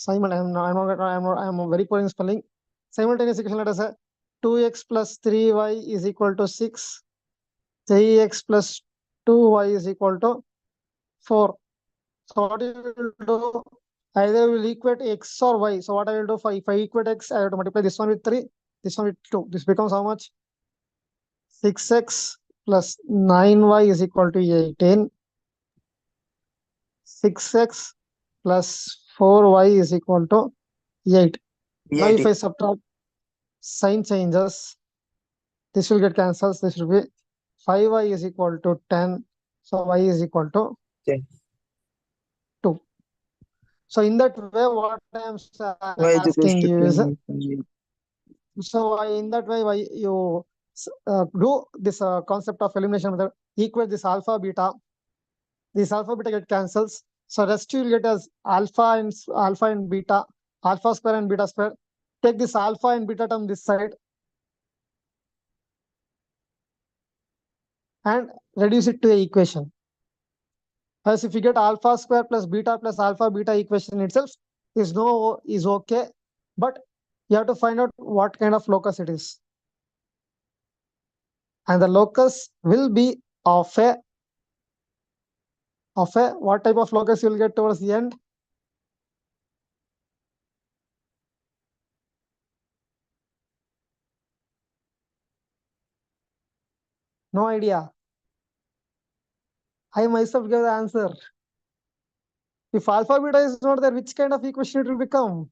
I'm very poor in spelling. Simultaneous equation, let us say 2x plus 3y is equal to 6. 3x plus 2y is equal to 4. So what you will do, either will equate x or y. So what I will do, if I equate x, I have to multiply this one with 3, this one with 2. This becomes how much? 6x plus 9y is equal to 18. 6x plus 4y is equal to 8. Now if I subtract, sign changes, this will get cancelled. This will be 5y is equal to 10. So y is equal to 2. So in that way, what I am asking you is, so in that way, why you do this concept of elimination method, equate this alpha beta. This alpha beta get cancels. So rest you will get as alpha and beta, alpha square and beta square. Take this alpha and beta term this side and reduce it to the equation. As if you get alpha square plus alpha beta equation itself is okay, but you have to find out what kind of locus it is. And the locus will be of a what type of locus you will get towards the end? No idea. I myself gave the answer. If alpha beta is not there, which kind of equation it will become?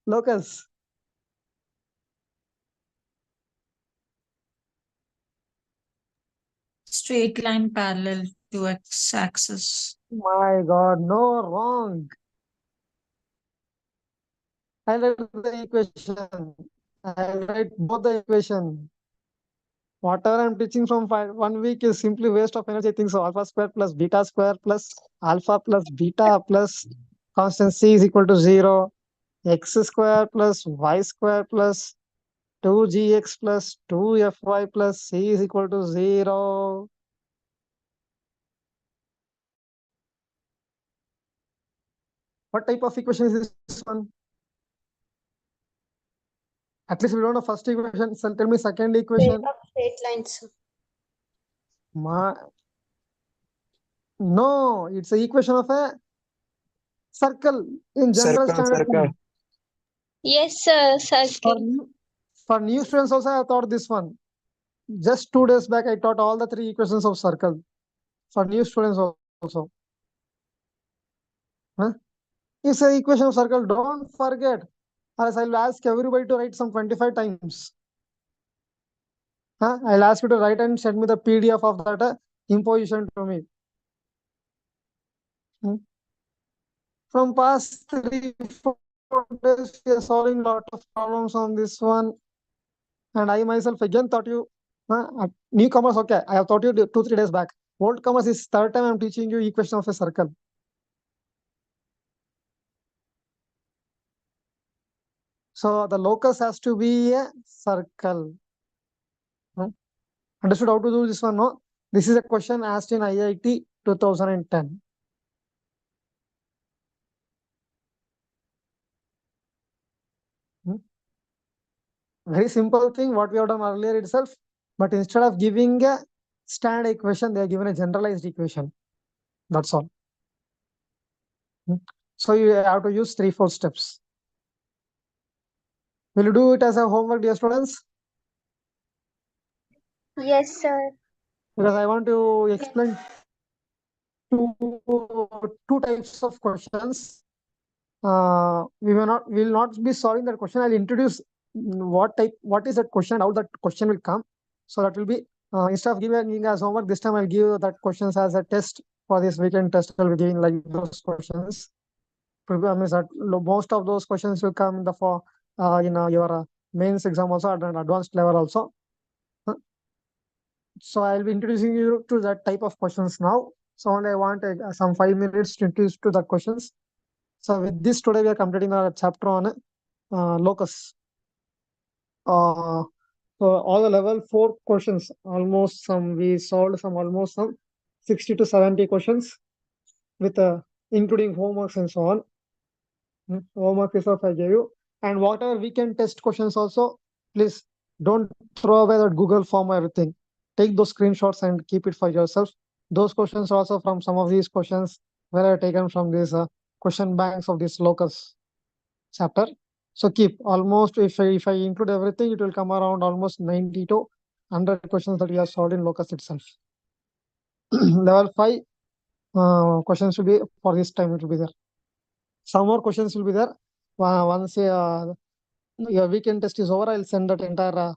Locus. Straight line parallel to x-axis. My God, no, wrong. I write the equation. I write both the equation. Whatever I'm teaching from 1 week is simply waste of energy. I think so. Alpha square plus alpha plus beta plus constant c is equal to 0. x square plus y square plus 2gx plus 2fy plus c is equal to 0. What type of equation is this one? At least we don't know first equation. So tell me second equation. Straight lines. No, it's an equation of a circle in general Circle, standard circle. form. Yes, sir. For Circle. new students also, I taught this one. Just 2 days back, I taught all the 3 equations of circle. For new students also. Huh? It's an equation of circle. Don't forget. As I'll ask everybody to write some 25 times. Huh? I'll ask you to write and send me the PDF of that imposition to me. From past 3-4 days, we are solving a lot of problems on this one. And I myself again taught you, newcomers, okay, I have taught you 2-3 days back. Old comers is third time I'm teaching you equation of a circle. So the locus has to be a circle. Understood how to do this one? No? This is a question asked in IIT 2010. Very simple thing, what we have done earlier itself. But instead of giving a standard equation, they are given a generalized equation. That's all. So you have to use 3-4 steps. Will you do it as a homework, dear students? Yes, sir. Because I want to explain two types of questions. We will not be solving that question. I'll introduce what is that question, how that question will come. So that will be instead of giving as homework, this time I'll give that questions as a test for this weekend test. I'll be giving like those questions. Means that most of those questions will come in the your mains exam also at an advanced level also. So I'll be introducing you to that type of questions now. So only I want some 5 minutes to introduce to the questions. So with this, today we are completing our chapter on locus. So all the level 4 questions, almost we solved almost some 60 to 70 questions with including homeworks and so on. Homework is I gave you, and whatever we can test questions also, please don't throw away that Google form or everything. Take those screenshots and keep it for yourself. Those questions also from some of these questions were taken from these question banks of this locus chapter. So keep almost, if I include everything, it will come around almost 90 to 100 questions that we have solved in locus itself. Level 5 questions will be for this time, it will be there. Some more questions will be there. Once your weekend test is over, I'll send that entire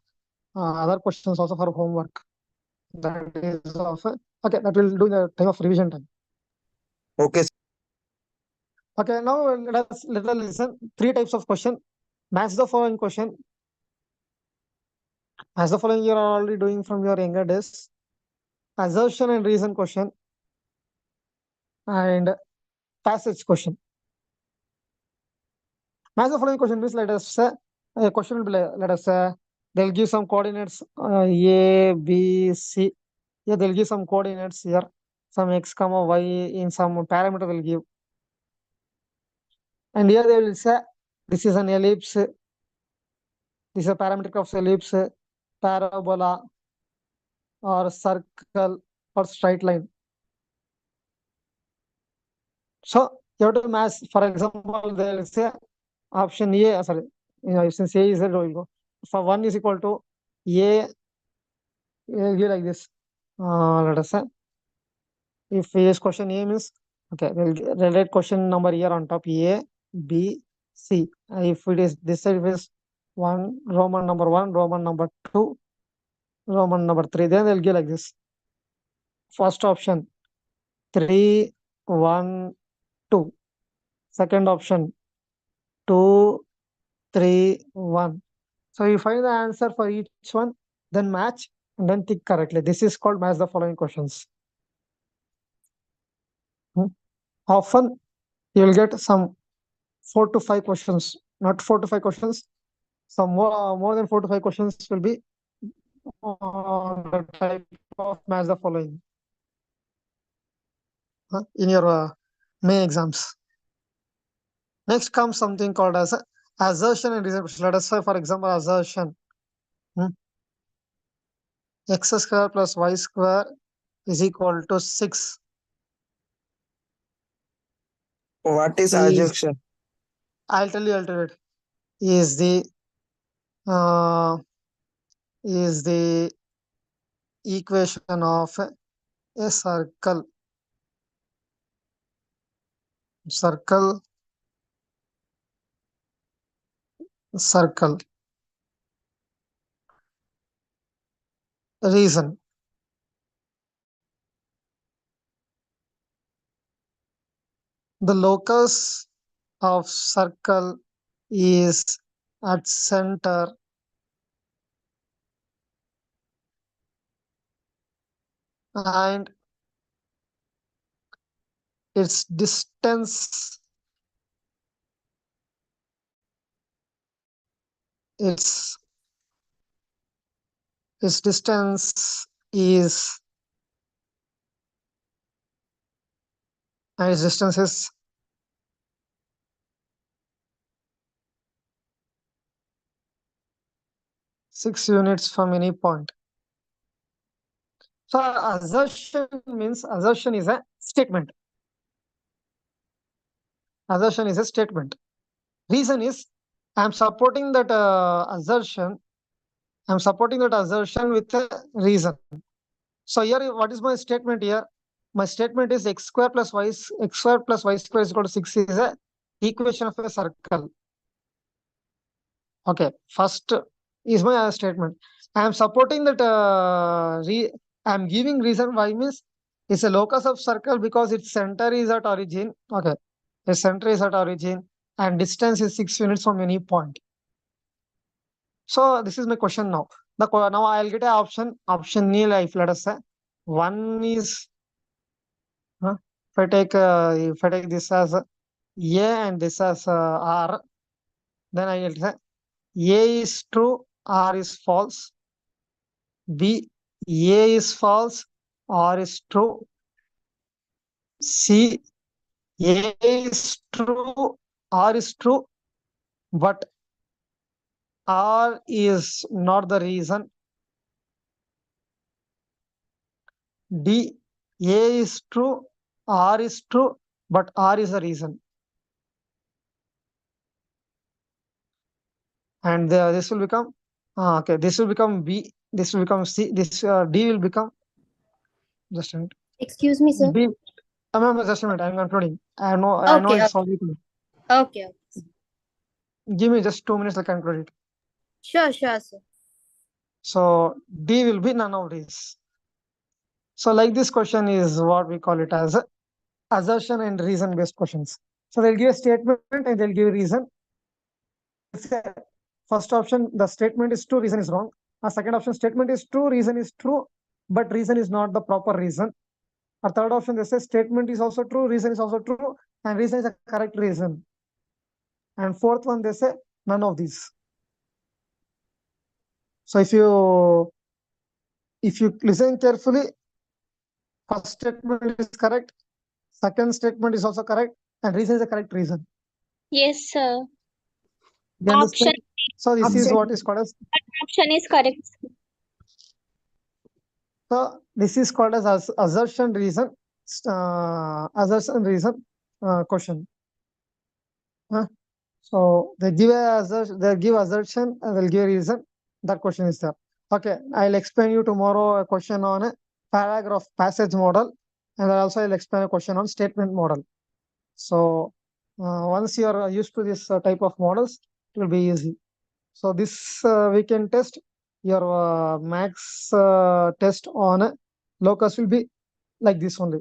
other questions also for homework. That is okay. That will do the time of revision time. Okay. Okay. Now let us listen. 3 types of question. Match the following question. Match the following you are already doing from your younger days. Assertion and reason question. And passage question. Match the following question means, let us say a question will be let us say they'll give some coordinates A, B, C. Yeah, they'll give some coordinates here, some x, y in some parameter will give. And here they will say this is an ellipse, this is a parametric of ellipse, parabola, or circle, or straight line. So you have to match. For example, they will say option A, sorry, since A is there, will go. For 1 is equal to A, give like this. Let us say if A is question A means, okay, we'll write question number here on top, A, B, C. If it is this side, is Roman number 1, Roman number 2, Roman number 3, then they'll give like this. First option 3, 1, 2. Second option 2, 3, 1. So you find the answer for each one, then match and then tick correctly. This is called match the following questions. Often you will get some 4 to 5 questions not 4 to 5 questions. Some more than 4 to 5 questions will be on the type of match the following in your May exams. Next comes something called as assertion and reservation. Let us say, for example, assertion. X square plus y square is equal to 6. What is Is- adjunction? I'll tell you. Is the equation of a circle. Circle. Reason. The locus of circle is at center and its distance its distance is 6 units from any point. So assertion means assertion is a statement. Assertion is a statement. Reason is I'm supporting that assertion. I'm supporting that assertion with a reason. So here, what is my statement here? My statement is x square plus y square is equal to 6 is a equation of a circle. Okay, first is my statement. I am supporting that. I am giving reason why means it's a locus of circle because its center is at origin. Okay, its center is at origin and distance is 6 units from any point. So this is my question now. Now I'll get a option nil. If let us say one is if I take this as A and this as R, then I will say A is true, R is false. B, A is false, R is true. C, A is true, R is true, but R is not the reason. D, A is true, R is true, but R is the reason. And this will become okay. This will become B. This will become C. This D will become just a minute. Excuse me, sir. B. Just a minute. I'm concluding. I know Okay, it's already. Okay. Give me just 2 minutes to conclude it. Sure, sir. So D will be none of these. So like this question is what we call it as assertion and reason based questions. So they'll give a statement and they'll give a reason. First option, the statement is true, reason is wrong. Second option, statement is true, reason is true, but reason is not the proper reason. Or third option, they say statement is also true, reason is also true, and reason is a correct reason. And fourth one, they say none of these. So if you listen carefully, first statement is correct, second statement is also correct, and reason is a correct reason. Yes, sir. You understand? Option. So this is Option. what is called as. Option is correct. So this is called as assertion reason question. So they give assertion and they'll give a reason. That question is there. Okay, I'll explain you tomorrow a question on a paragraph passage model, and also I'll explain a question on statement model. So once you are used to this type of models, it will be easy. So this we can test your max test on locus will be like this only.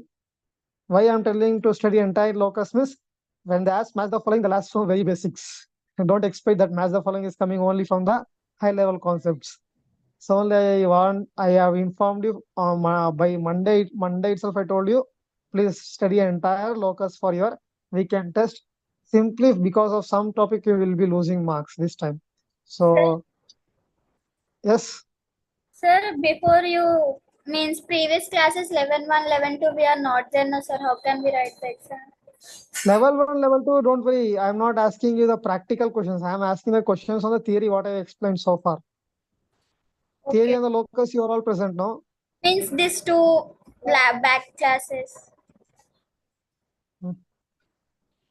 Why I'm telling to study entire locus means when they ask match the following, the last from very basics. And don't expect that match the following is coming only from the high level concepts. So only I have informed you by Monday itself. I told you please study entire locus for your weekend test. simply because of some topic you will be losing marks this time. So yes, Sir, before you means previous classes 11-1, 11-2, we are not there, no sir. How can we write the exam? level 1, level 2, don't worry. I'm not asking you the practical questions. I'm asking the questions on the theory, what I explained so far. Theory Okay. and the locus, you are all present now. Means these two back classes.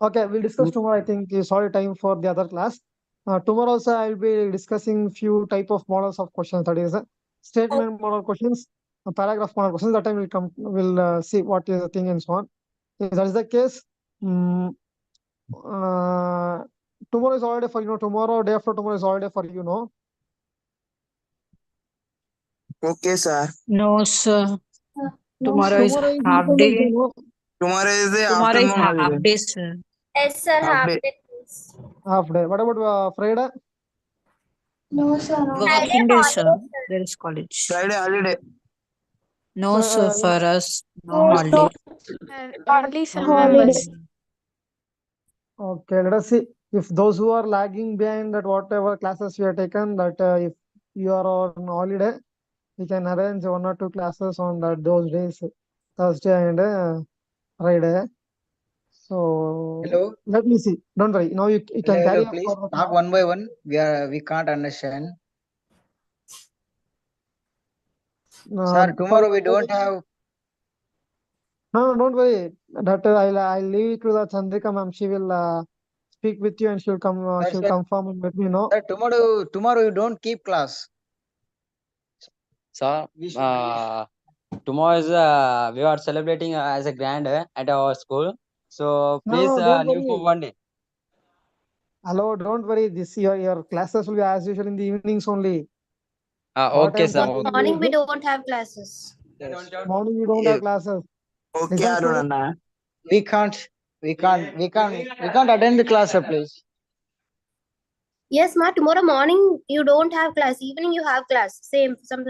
Okay, we'll discuss tomorrow. I think it's already time for the other class. Tomorrow also I'll be discussing few type of models of questions. That is statement model questions, paragraph model questions. That time we'll see what is the thing and so on. If that is the case, tomorrow is holiday for you know. Tomorrow, day after tomorrow is holiday for you know. Okay, sir. No, sir. Tomorrow is Tomorrow is half Independence Day, day. no? Tomorrow is the Tomorrow is afternoon half holiday. day, sir. Yes, sir. Half Half day. day, please. Half day. What about Friday? No, sir. Working day, sir. Holiday, sir. There is college. Friday holiday. No, sir, Uh, for us, no holiday. And only some Holiday. members. Okay, let us see if those who are lagging behind that whatever classes we have taken, that if you are on holiday, we can arrange 1 or 2 classes on those days, Thursday and Friday. So Hello. let me see. Don't worry. Now you can Hello, carry hello, on please. for the Talk one by one. We can't understand. Sir, tomorrow we don't have. No, don't worry. That I'll leave it to the Chandrika ma'am. She will speak with you and she'll come. She'll Sir, confirm and let me know. sir, tomorrow you don't keep class. So, We should- tomorrow is we are celebrating as a grand at our school. So No, please don't leave for worry. 1 day. Hello, don't worry. This your classes will be as usual in the evenings only. What Okay, I'm sir. saying Okay. Morning we is, don't have classes. morning you don't have classes. Okay, Listen, sir. Arunanna. We can't attend the class, sir, please. Yes, ma. Tomorrow morning you don't have class. Evening you have class. Same from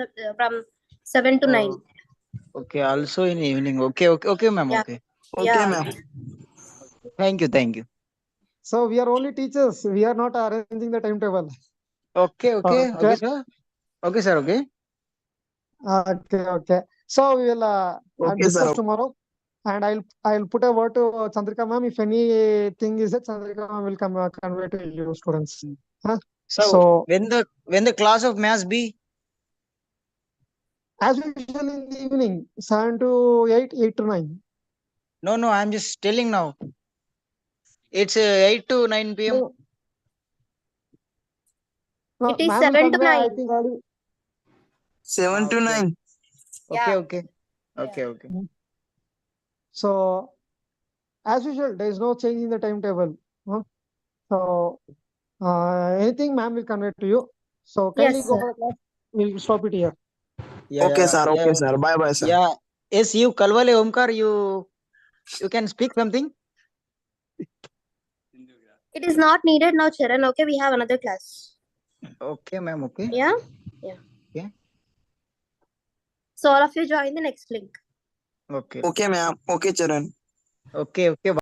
7 to 9. Okay, also in evening. Okay, ma'am. Yeah. Okay. Okay, Yeah. ma'am. Thank you. So we are only teachers. We are not arranging the timetable. Okay, Okay. sir. Okay, sir. Okay. Okay. So we will Okay, discuss sir. tomorrow, and I'll put a word to Chandrika ma'am. If anything is that, Chandrika ma'am will come convey to you students. Huh? So when the class of maths be? As usual in the evening, 7 to 8, 8 to 9. No, I'm just telling now. It's 8 to 9 p.m. No, It is ma'am will 7 to convey, I 9. think already. 7 to 9. Yeah. Okay. So as usual, there is no change in the timetable. Huh? So anything ma'am will convey to you. So kindly Yes, go sir. for the class. We'll stop it here. Okay, sir. Bye, sir. Yeah. Yes, you Kalwale Omkar, you can speak something. It is not needed now, Charan. Okay, we have another class. Okay, ma'am. Okay. Yeah. Okay. So all of you join the next link. Okay. Okay, ma'am. Okay, Charan. Okay.